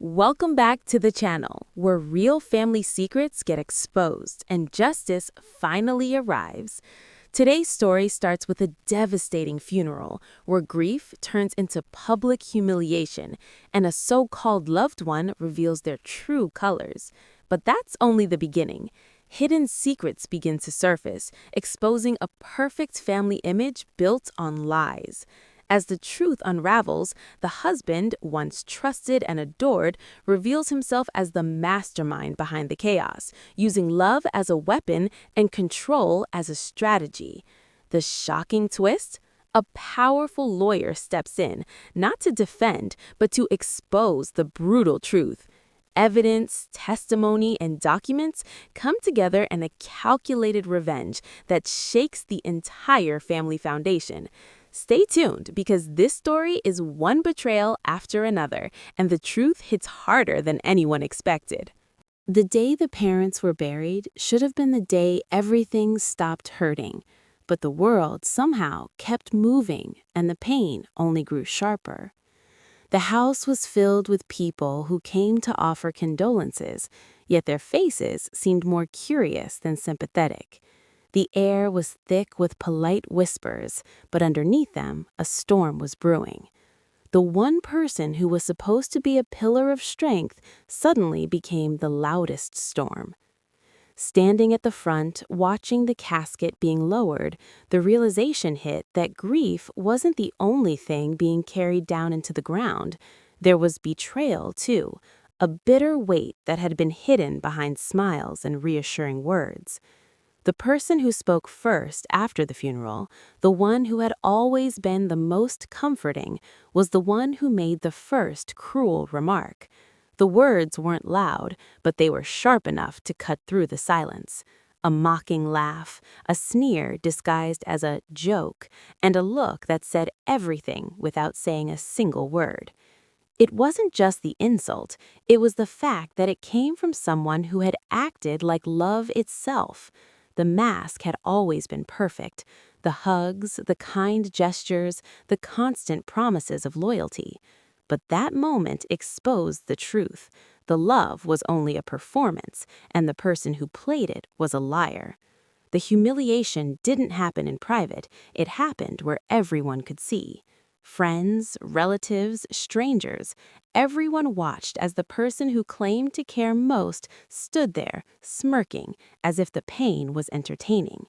Welcome back to the channel, where real family secrets get exposed and justice finally arrives. Today's story starts with a devastating funeral, where grief turns into public humiliation and a so-called loved one reveals their true colors. But that's only the beginning. Hidden secrets begin to surface, exposing a perfect family image built on lies. As the truth unravels, the husband, once trusted and adored, reveals himself as the mastermind behind the chaos, using love as a weapon and control as a strategy. The shocking twist? A powerful lawyer steps in, not to defend, but to expose the brutal truth. Evidence, testimony, and documents come together in a calculated revenge that shakes the entire family foundation. Stay tuned, because this story is one betrayal after another, and the truth hits harder than anyone expected. The day the parents were buried should have been the day everything stopped hurting. But the world somehow kept moving, and the pain only grew sharper. The house was filled with people who came to offer condolences, yet their faces seemed more curious than sympathetic. The air was thick with polite whispers, but underneath them, a storm was brewing. The one person who was supposed to be a pillar of strength suddenly became the loudest storm. Standing at the front, watching the casket being lowered, the realization hit that grief wasn't the only thing being carried down into the ground. There was betrayal, too, a bitter weight that had been hidden behind smiles and reassuring words. The person who spoke first after the funeral, the one who had always been the most comforting, was the one who made the first cruel remark. The words weren't loud, but they were sharp enough to cut through the silence. A mocking laugh, a sneer disguised as a joke, and a look that said everything without saying a single word. It wasn't just the insult, it was the fact that it came from someone who had acted like love itself. The mask had always been perfect. The hugs, the kind gestures, the constant promises of loyalty. But that moment exposed the truth. The love was only a performance, and the person who played it was a liar. The humiliation didn't happen in private, it happened where everyone could see. Friends, relatives, strangers, everyone watched as the person who claimed to care most stood there, smirking, as if the pain was entertaining.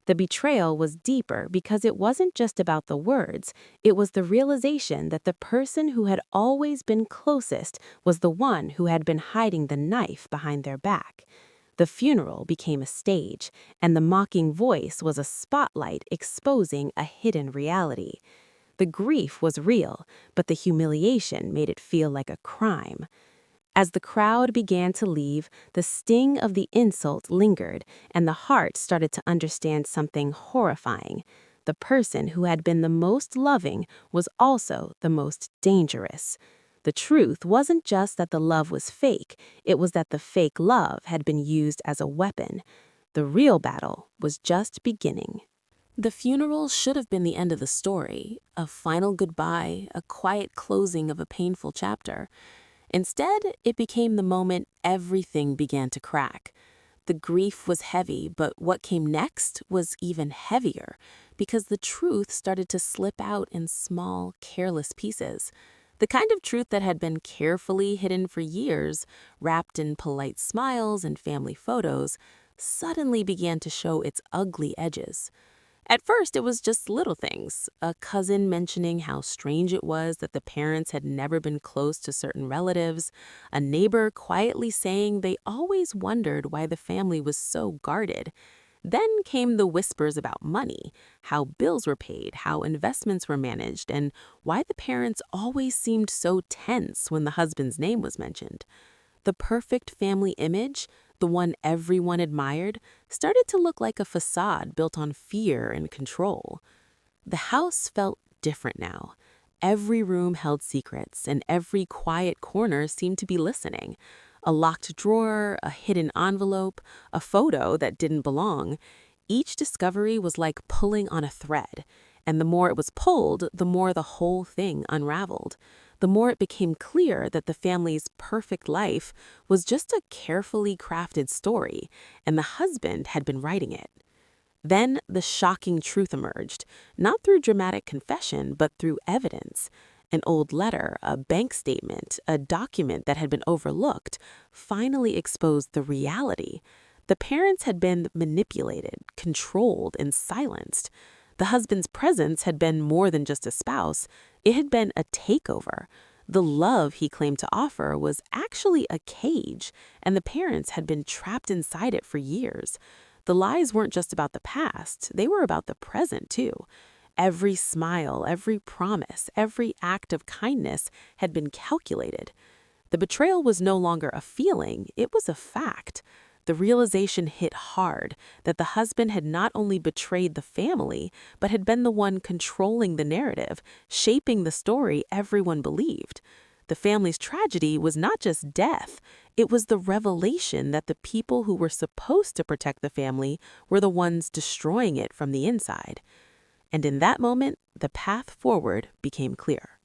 The betrayal was deeper because it wasn't just about the words, it was the realization that the person who had always been closest was the one who had been hiding the knife behind their back. The funeral became a stage, and the mocking voice was a spotlight exposing a hidden reality. The grief was real, but the humiliation made it feel like a crime. As the crowd began to leave, the sting of the insult lingered, and the heart started to understand something horrifying. The person who had been the most loving was also the most dangerous. The truth wasn't just that the love was fake, it was that the fake love had been used as a weapon. The real battle was just beginning. The funeral should have been the end of the story, a final goodbye, a quiet closing of a painful chapter. Instead, it became the moment everything began to crack. The grief was heavy, but what came next was even heavier, because the truth started to slip out in small, careless pieces. The kind of truth that had been carefully hidden for years, wrapped in polite smiles and family photos, suddenly began to show its ugly edges. At first, it was just little things. A cousin mentioning how strange it was that the parents had never been close to certain relatives. A neighbor quietly saying they always wondered why the family was so guarded. Then came the whispers about money, how bills were paid, how investments were managed, and why the parents always seemed so tense when the husband's name was mentioned. The perfect family image, the one everyone admired, started to look like a facade built on fear and control. The house felt different now. Every room held secrets, and every quiet corner seemed to be listening. A locked drawer, a hidden envelope, a photo that didn't belong. Each discovery was like pulling on a thread, and the more it was pulled, the more the whole thing unraveled. the more it became clear that the family's perfect life was just a carefully crafted story, and the husband had been writing it. Then the shocking truth emerged, not through dramatic confession, but through evidence. An old letter, a bank statement, a document that had been overlooked, finally exposed the reality. The parents had been manipulated, controlled, and silenced. The husband's presence had been more than just a spouse. It had been a takeover. The love he claimed to offer was actually a cage, and the parents had been trapped inside it for years. The lies weren't just about the past, they were about the present, too. Every smile, every promise, every act of kindness had been calculated. The betrayal was no longer a feeling, it was a fact. The realization hit hard that the husband had not only betrayed the family, but had been the one controlling the narrative, shaping the story everyone believed. The family's tragedy was not just death, it was the revelation that the people who were supposed to protect the family were the ones destroying it from the inside. And in that moment, the path forward became clear.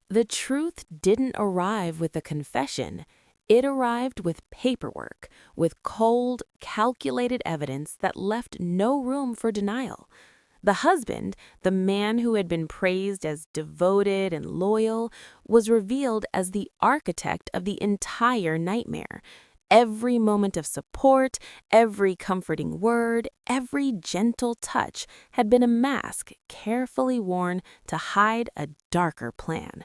The truth didn't arrive with a confession. It arrived with paperwork, with cold, calculated evidence that left no room for denial. The husband, the man who had been praised as devoted and loyal, was revealed as the architect of the entire nightmare. Every moment of support, every comforting word, every gentle touch had been a mask carefully worn to hide a darker plan.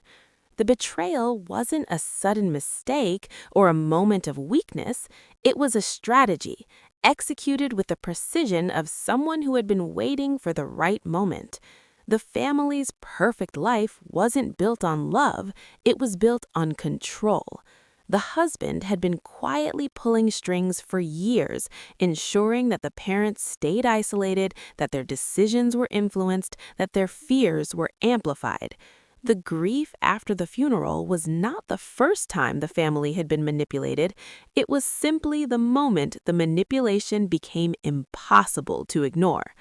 The betrayal wasn't a sudden mistake or a moment of weakness. It was a strategy, executed with the precision of someone who had been waiting for the right moment. The family's perfect life wasn't built on love, it was built on control. The husband had been quietly pulling strings for years, ensuring that the parents stayed isolated, that their decisions were influenced, that their fears were amplified. The grief after the funeral was not the first time the family had been manipulated. It was simply the moment the manipulation became impossible to ignore.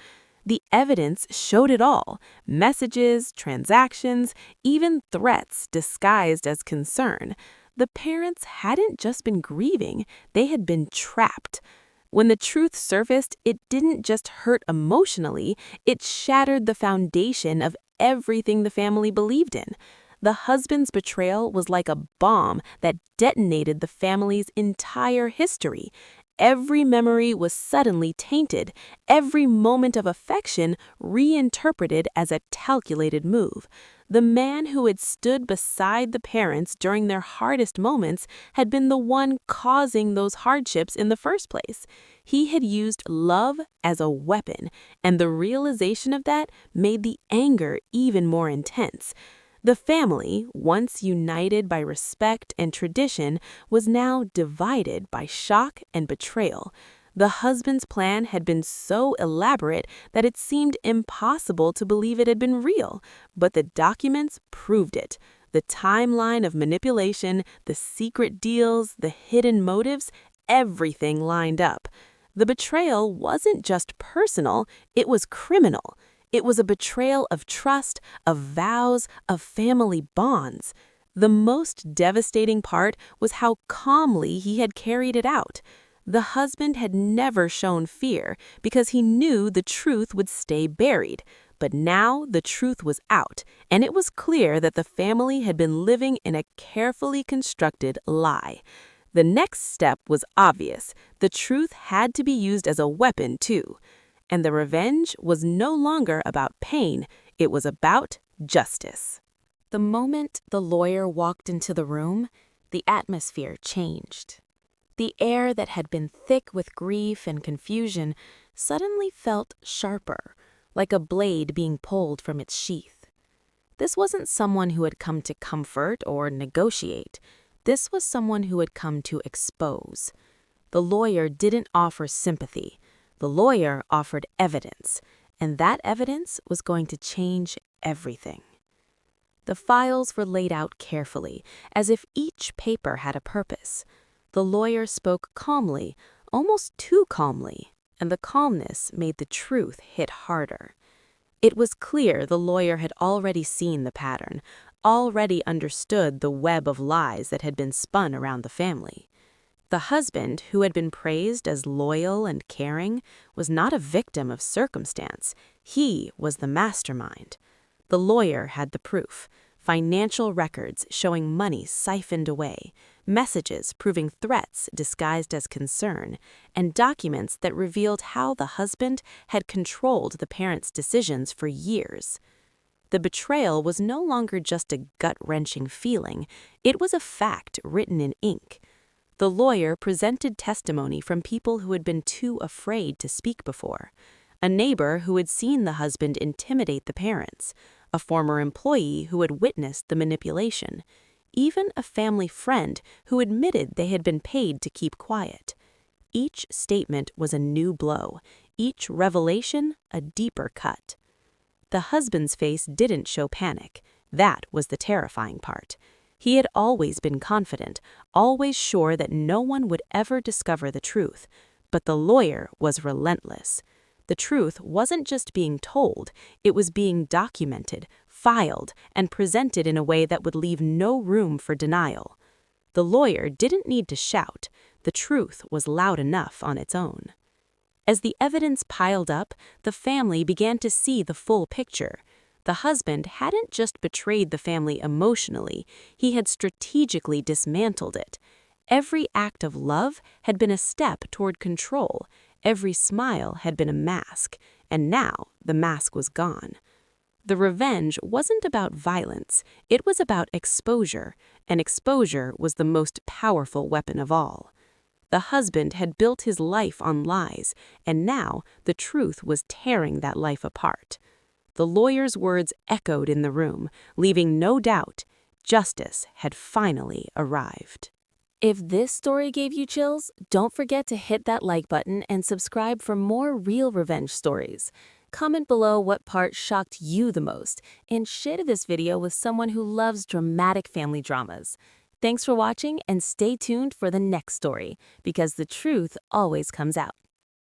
The evidence showed it all: messages, transactions, even threats disguised as concern. The parents hadn't just been grieving, they had been trapped. When the truth surfaced, it didn't just hurt emotionally, it shattered the foundation of everything the family believed in. The husband's betrayal was like a bomb that detonated the family's entire history. Every memory was suddenly tainted, every moment of affection reinterpreted as a calculated move. The man who had stood beside the parents during their hardest moments had been the one causing those hardships in the first place. He had used love as a weapon, and the realization of that made the anger even more intense. The family, once united by respect and tradition, was now divided by shock and betrayal. The husband's plan had been so elaborate that it seemed impossible to believe it had been real, but the documents proved it. The timeline of manipulation, the secret deals, the hidden motives, everything lined up. The betrayal wasn't just personal, it was criminal. It was a betrayal of trust, of vows, of family bonds. The most devastating part was how calmly he had carried it out. The husband had never shown fear because he knew the truth would stay buried. But now the truth was out, and it was clear that the family had been living in a carefully constructed lie. The next step was obvious. The truth had to be used as a weapon, too. And the revenge was no longer about pain, it was about justice. The moment the lawyer walked into the room, the atmosphere changed. The air that had been thick with grief and confusion suddenly felt sharper, like a blade being pulled from its sheath. This wasn't someone who had come to comfort or negotiate. This was someone who had come to expose. The lawyer didn't offer sympathy. The lawyer offered evidence, and that evidence was going to change everything. The files were laid out carefully, as if each paper had a purpose. The lawyer spoke calmly, almost too calmly, and the calmness made the truth hit harder. It was clear the lawyer had already seen the pattern, already understood the web of lies that had been spun around the family. The husband, who had been praised as loyal and caring, was not a victim of circumstance. He was the mastermind. The lawyer had the proof: financial records showing money siphoned away, messages proving threats disguised as concern, and documents that revealed how the husband had controlled the parents' decisions for years. The betrayal was no longer just a gut-wrenching feeling, it was a fact written in ink. The lawyer presented testimony from people who had been too afraid to speak before: a neighbor who had seen the husband intimidate the parents, a former employee who had witnessed the manipulation, even a family friend who admitted they had been paid to keep quiet. Each statement was a new blow, each revelation a deeper cut. The husband's face didn't show panic. That was the terrifying part. He had always been confident, always sure that no one would ever discover the truth. But the lawyer was relentless. The truth wasn't just being told, it was being documented, filed, and presented in a way that would leave no room for denial. The lawyer didn't need to shout. The truth was loud enough on its own. As the evidence piled up, the family began to see the full picture. The husband hadn't just betrayed the family emotionally, he had strategically dismantled it. Every act of love had been a step toward control, every smile had been a mask, and now the mask was gone. The revenge wasn't about violence, it was about exposure, and exposure was the most powerful weapon of all. The husband had built his life on lies, and now the truth was tearing that life apart. The lawyer's words echoed in the room, leaving no doubt: justice had finally arrived. If this story gave you chills, don't forget to hit that like button and subscribe for more real revenge stories. Comment below what part shocked you the most, and share this video with someone who loves dramatic family dramas. Thanks for watching, and stay tuned for the next story, because the truth always comes out.